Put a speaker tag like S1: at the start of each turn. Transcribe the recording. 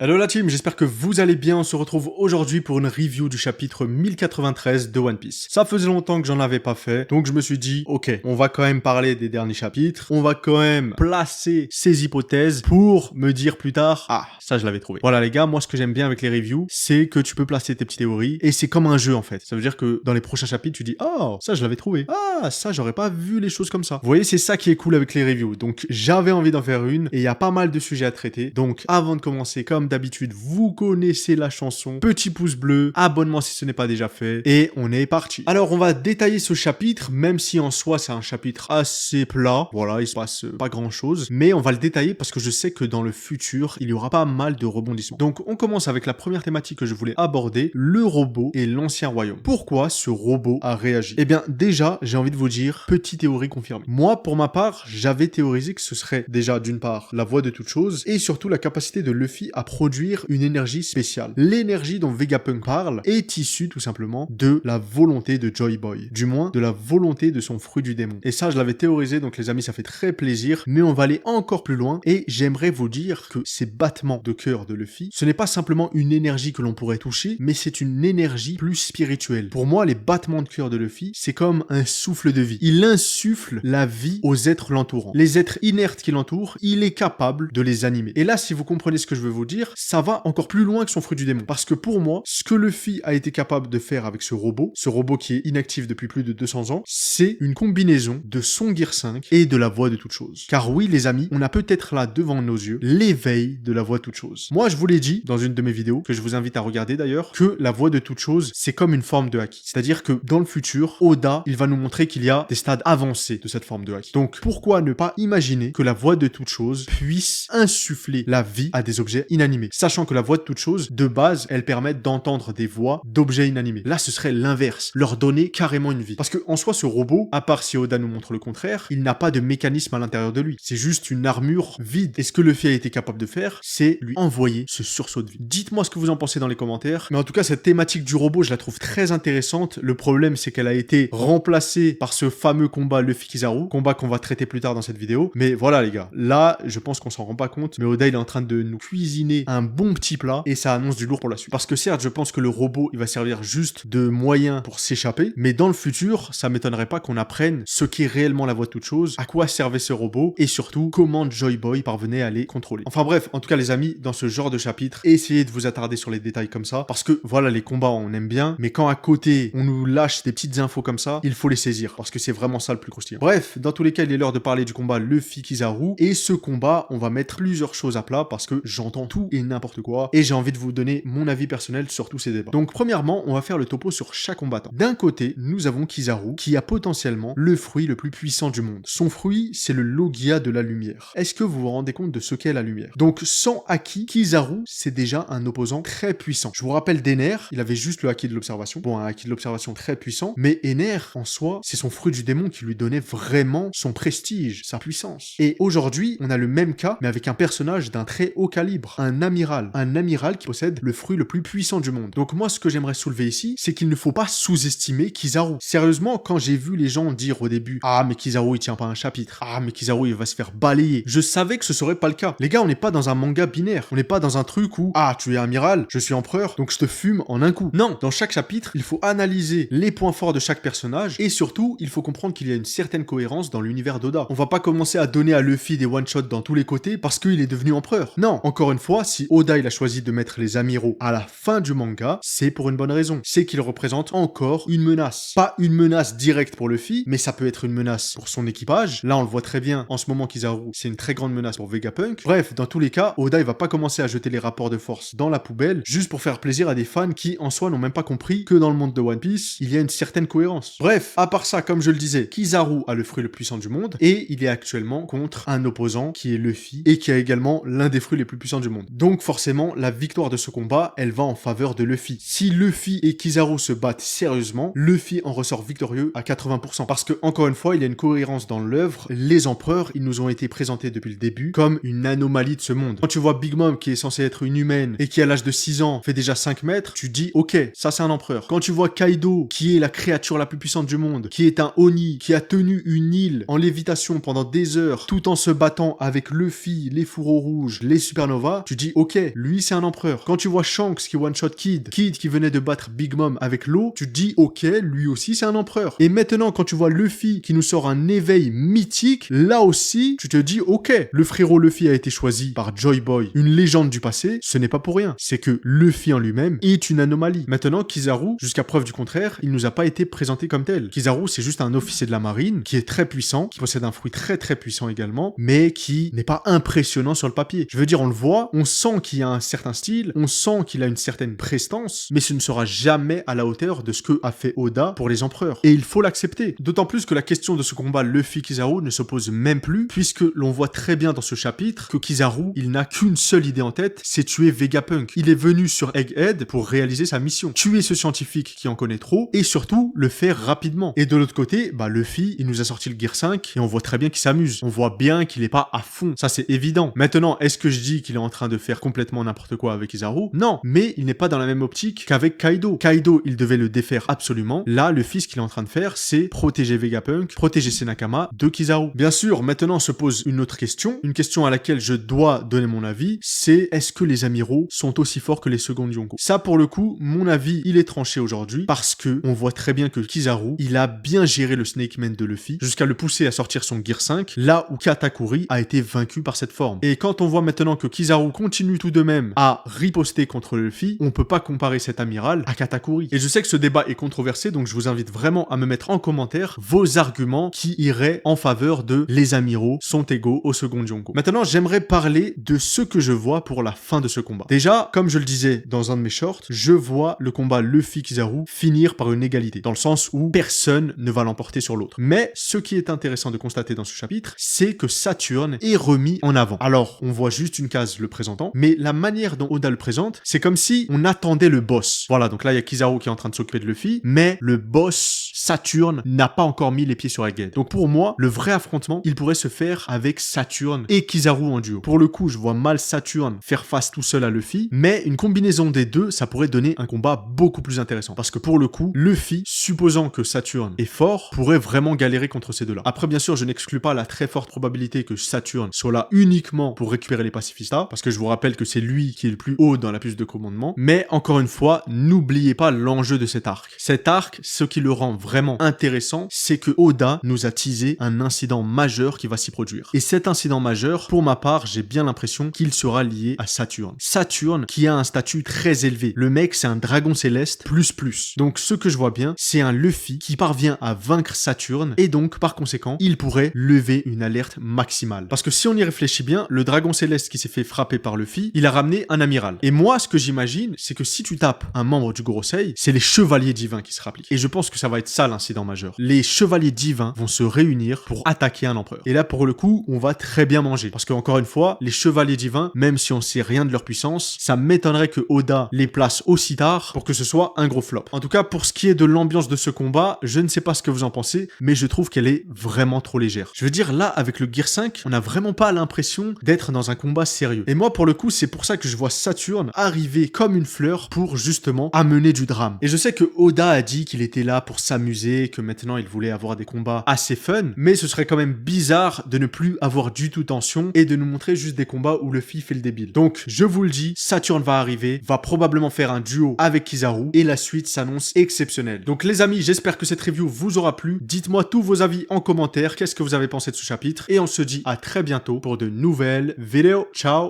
S1: Hello la team, j'espère que vous allez bien. On se retrouve aujourd'hui pour une review du chapitre 1093 de One Piece. Ça faisait longtemps que j'en avais pas fait, donc je me suis dit, ok, on va quand même parler des derniers chapitres, on va quand même placer ces hypothèses pour me dire plus tard, ah, ça je l'avais trouvé. Voilà les gars, moi ce que j'aime bien avec les reviews, c'est que tu peux placer tes petites théories, et c'est comme un jeu en fait. Ça veut dire que dans les prochains chapitres, tu dis, oh, ça je l'avais trouvé, ah, ça j'aurais pas vu les choses comme ça. Vous voyez, c'est ça qui est cool avec les reviews, donc j'avais envie d'en faire une, et il y a pas mal de sujets à traiter, donc avant de commencer, comme d'habitude, vous connaissez la chanson. Petit pouce bleu, abonnement si ce n'est pas déjà fait, et on est parti. Alors, on va détailler ce chapitre, même si en soi, c'est un chapitre assez plat. Voilà, il se passe pas grand-chose, mais on va le détailler parce que je sais que dans le futur, il y aura pas mal de rebondissements. Donc, on commence avec la première thématique que je voulais aborder, le robot et l'ancien royaume. Pourquoi ce robot a réagi? Eh bien, déjà, j'ai envie de vous dire, petite théorie confirmée. Moi, pour ma part, j'avais théorisé que ce serait déjà, d'une part, la voix de toute chose, et surtout la capacité de Luffy à produire une énergie spéciale. L'énergie dont Vegapunk parle est issue tout simplement de la volonté de Joy Boy. Du moins, de la volonté de son fruit du démon. Et ça, je l'avais théorisé, donc les amis, ça fait très plaisir, mais on va aller encore plus loin, et j'aimerais vous dire que ces battements de cœur de Luffy, ce n'est pas simplement une énergie que l'on pourrait toucher, mais c'est une énergie plus spirituelle. Pour moi, les battements de cœur de Luffy, c'est comme un souffle de vie. Il insuffle la vie aux êtres l'entourant. Les êtres inertes qui l'entourent, il est capable de les animer. Et là, si vous comprenez ce que je veux vous dire, ça va encore plus loin que son fruit du démon. Parce que pour moi, ce que Luffy a été capable de faire avec ce robot qui est inactif depuis plus de 200 ans, c'est une combinaison de son Gear 5 et de la voix de toute chose. Car oui, les amis, on a peut-être là devant nos yeux l'éveil de la voix de toute chose. Moi, je vous l'ai dit dans une de mes vidéos, que je vous invite à regarder d'ailleurs, que la voix de toute chose, c'est comme une forme de haki. C'est-à-dire que dans le futur, Oda, il va nous montrer qu'il y a des stades avancés de cette forme de haki. Donc, pourquoi ne pas imaginer que la voix de toute chose puisse insuffler la vie à des objets inanimés, sachant que la voix de toute chose, de base, elles permettent d'entendre des voix d'objets inanimés. Là, ce serait l'inverse, leur donner carrément une vie. Parce que en soi, ce robot, à part si Oda nous montre le contraire, il n'a pas de mécanisme à l'intérieur de lui. C'est juste une armure vide. Et ce que Luffy a été capable de faire, c'est lui envoyer ce sursaut de vie. Dites-moi ce que vous en pensez dans les commentaires. Mais en tout cas, cette thématique du robot, je la trouve très intéressante. Le problème, c'est qu'elle a été remplacée par ce fameux combat Luffy-Kizaru, combat qu'on va traiter plus tard dans cette vidéo. Mais voilà, les gars. Là, je pense qu'on s'en rend pas compte, mais Oda, il est en train de nous cuisiner un bon petit plat, et ça annonce du lourd pour la suite. Parce que certes, je pense que le robot, il va servir juste de moyen pour s'échapper, mais dans le futur, ça m'étonnerait pas qu'on apprenne ce qu'est réellement la voix de toute chose, à quoi servait ce robot, et surtout, comment Joy Boy parvenait à les contrôler. Enfin bref, en tout cas les amis, dans ce genre de chapitre, essayez de vous attarder sur les détails comme ça, parce que voilà, les combats, on aime bien, mais quand à côté, on nous lâche des petites infos comme ça, il faut les saisir, parce que c'est vraiment ça le plus croustillant. Bref, dans tous les cas, il est l'heure de parler du combat Luffy-Kizaru, et ce combat, on va mettre plusieurs choses à plat, parce que j'entends tout et n'importe quoi, et j'ai envie de vous donner mon avis personnel sur tous ces débats. Donc premièrement, on va faire le topo sur chaque combattant. D'un côté, nous avons Kizaru, qui a potentiellement le fruit le plus puissant du monde. Son fruit, c'est le Logia de la lumière. Est-ce que vous vous rendez compte de ce qu'est la lumière? Donc sans Haki, Kizaru, c'est déjà un opposant très puissant. Je vous rappelle d'Ener, il avait juste le Haki de l'observation. Bon, un Haki de l'observation très puissant, mais Ener, en soi, c'est son fruit du démon qui lui donnait vraiment son prestige, sa puissance. Et aujourd'hui, on a le même cas, mais avec un personnage d'un très haut calibre, un amiral qui possède le fruit le plus puissant du monde. Donc moi, ce que j'aimerais soulever ici, c'est qu'il ne faut pas sous-estimer Kizaru. Sérieusement, quand j'ai vu les gens dire au début « Ah, mais Kizaru, il tient pas un chapitre. Ah, mais Kizaru, il va se faire balayer. » Je savais que ce serait pas le cas. Les gars, on n'est pas dans un manga binaire. On n'est pas dans un truc où « Ah, tu es amiral, je suis empereur, donc je te fume en un coup. » Non, dans chaque chapitre, il faut analyser les points forts de chaque personnage, et surtout, il faut comprendre qu'il y a une certaine cohérence dans l'univers d'Oda. On va pas commencer à donner à Luffy des one-shots dans tous les côtés parce qu'il est devenu empereur. Non, encore une fois, si Oda il a choisi de mettre les amiraux à la fin du manga, c'est pour une bonne raison. C'est qu'ils représentent encore une menace. Pas une menace directe pour Luffy, mais ça peut être une menace pour son équipage. Là, on le voit très bien, en ce moment, Kizaru, c'est une très grande menace pour Vegapunk. Bref, dans tous les cas, Oda il va pas commencer à jeter les rapports de force dans la poubelle, juste pour faire plaisir à des fans qui, en soi, n'ont même pas compris que dans le monde de One Piece, il y a une certaine cohérence. Bref, à part ça, comme je le disais, Kizaru a le fruit le plus puissant du monde, et il est actuellement contre un opposant qui est Luffy, et qui a également l'un des fruits les plus puissants du monde. Donc forcément, la victoire de ce combat, elle va en faveur de Luffy. Si Luffy et Kizaru se battent sérieusement, Luffy en ressort victorieux à 80%. Parce que, encore une fois, il y a une cohérence dans l'œuvre. Les empereurs, ils nous ont été présentés depuis le début comme une anomalie de ce monde. Quand tu vois Big Mom, qui est censée être une humaine, et qui à l'âge de 6 ans fait déjà 5 mètres, tu dis, ok, ça c'est un empereur. Quand tu vois Kaido, qui est la créature la plus puissante du monde, qui est un Oni, qui a tenu une île en lévitation pendant des heures, tout en se battant avec Luffy, les fourreaux rouges, les supernovas, tu dis, dis ok, lui c'est un empereur. Quand tu vois Shanks qui one-shot Kid qui venait de battre Big Mom avec l'eau, tu te dis ok, lui aussi c'est un empereur. Et maintenant quand tu vois Luffy qui nous sort un éveil mythique, là aussi tu te dis ok, le frérot Luffy a été choisi par Joy Boy, une légende du passé, ce n'est pas pour rien. C'est que Luffy en lui-même est une anomalie. Maintenant Kizaru, jusqu'à preuve du contraire, il nous a pas été présenté comme tel. Kizaru c'est juste un officier de la marine qui est très puissant, qui possède un fruit très très puissant également, mais qui n'est pas impressionnant sur le papier. Je veux dire, on le voit, on sent qu'il a un certain style, on sent qu'il a une certaine prestance, mais ce ne sera jamais à la hauteur de ce que a fait Oda pour les empereurs. Et il faut l'accepter. D'autant plus que la question de ce combat Luffy-Kizaru ne se pose même plus, puisque l'on voit très bien dans ce chapitre que Kizaru, il n'a qu'une seule idée en tête, c'est tuer Vegapunk. Il est venu sur Egghead pour réaliser sa mission. Tuer ce scientifique qui en connaît trop, et surtout, le faire rapidement. Et de l'autre côté, Luffy, il nous a sorti le Gear 5, et on voit très bien qu'il s'amuse. On voit bien qu'il est pas à fond. Ça, c'est évident. Maintenant, est-ce que je dis qu'il est en train de faire complètement n'importe quoi avec Kizaru? Non. Mais il n'est pas dans la même optique qu'avec Kaido. Kaido, il devait le défaire absolument. Là, Luffy, ce qu'il est en train de faire, c'est protéger Vegapunk, protéger ses Nakama de Kizaru. Bien sûr, maintenant se pose une autre question. Une question à laquelle je dois donner mon avis, c'est est-ce que les amiraux sont aussi forts que les secondes Yonko? Ça, pour le coup, mon avis, il est tranché aujourd'hui parce que on voit très bien que Kizaru, il a bien géré le Snake Man de Luffy jusqu'à le pousser à sortir son Gear 5, là où Katakuri a été vaincu par cette forme. Et quand on voit maintenant que Kizaru continue tout de même à riposter contre Luffy, on peut pas comparer cet amiral à Katakuri. Et je sais que ce débat est controversé, donc je vous invite vraiment à me mettre en commentaire vos arguments qui iraient en faveur de les amiraux sont égaux au second Yonko. Maintenant, j'aimerais parler de ce que je vois pour la fin de ce combat. Déjà, comme je le disais dans un de mes shorts, je vois le combat Luffy-Kizaru finir par une égalité, dans le sens où personne ne va l'emporter sur l'autre. Mais ce qui est intéressant de constater dans ce chapitre, c'est que Saturne est remis en avant. Alors, on voit juste une case le présentant, mais la manière dont Oda le présente, c'est comme si on attendait le boss. Voilà, donc là, il y a Kizaru qui est en train de s'occuper de Luffy, mais le boss Saturne n'a pas encore mis les pieds sur Egghead. Donc pour moi, le vrai affrontement, il pourrait se faire avec Saturne et Kizaru en duo. Pour le coup, je vois mal Saturne faire face tout seul à Luffy, mais une combinaison des deux, ça pourrait donner un combat beaucoup plus intéressant. Parce que pour le coup, Luffy, supposant que Saturne est fort, pourrait vraiment galérer contre ces deux-là. Après, bien sûr, je n'exclus pas la très forte probabilité que Saturne soit là uniquement pour récupérer les pacifistas, parce que je vous rappelle que c'est lui qui est le plus haut dans la puce de commandement. Mais encore une fois, n'oubliez pas l'enjeu de cet arc. Cet arc, ce qui le rend vraiment intéressant, c'est que Oda nous a teasé un incident majeur qui va s'y produire. Et cet incident majeur, pour ma part, j'ai bien l'impression qu'il sera lié à Saturne. Saturne qui a un statut très élevé. Le mec, c'est un dragon céleste plus. Donc ce que je vois bien, c'est un Luffy qui parvient à vaincre Saturne et donc par conséquent, il pourrait lever une alerte maximale. Parce que si on y réfléchit bien, le dragon céleste qui s'est fait frapper par Luffy, il a ramené un amiral. Et moi, ce que j'imagine, c'est que si tu tapes un membre du Gorosei, c'est les chevaliers divins qui se rappliquent. Et je pense que ça va être ça l'incident majeur. Les chevaliers divins vont se réunir pour attaquer un empereur. Et là, pour le coup, on va très bien manger. Parce que encore une fois, les chevaliers divins, même si on sait rien de leur puissance, ça m'étonnerait que Oda les place aussi tard pour que ce soit un gros flop. En tout cas, pour ce qui est de l'ambiance de ce combat, je ne sais pas ce que vous en pensez, mais je trouve qu'elle est vraiment trop légère. Je veux dire, là, avec le Gear 5, on n'a vraiment pas l'impression d'être dans un combat sérieux. Et moi, pour le coup, c'est pour ça que je vois Saturne arriver comme une fleur pour justement amener du drame. Et je sais que Oda a dit qu'il était là pour s'amuser, que maintenant il voulait avoir des combats assez fun, mais ce serait quand même bizarre de ne plus avoir du tout tension et de nous montrer juste des combats où Luffy fait le débile. Donc, je vous le dis, Saturne va arriver, va probablement faire un duo avec Kizaru et la suite s'annonce exceptionnelle. Donc les amis, j'espère que cette review vous aura plu. Dites-moi tous vos avis en commentaire, qu'est-ce que vous avez pensé de ce chapitre et on se dit à très bientôt pour de nouvelles vidéos. Ciao!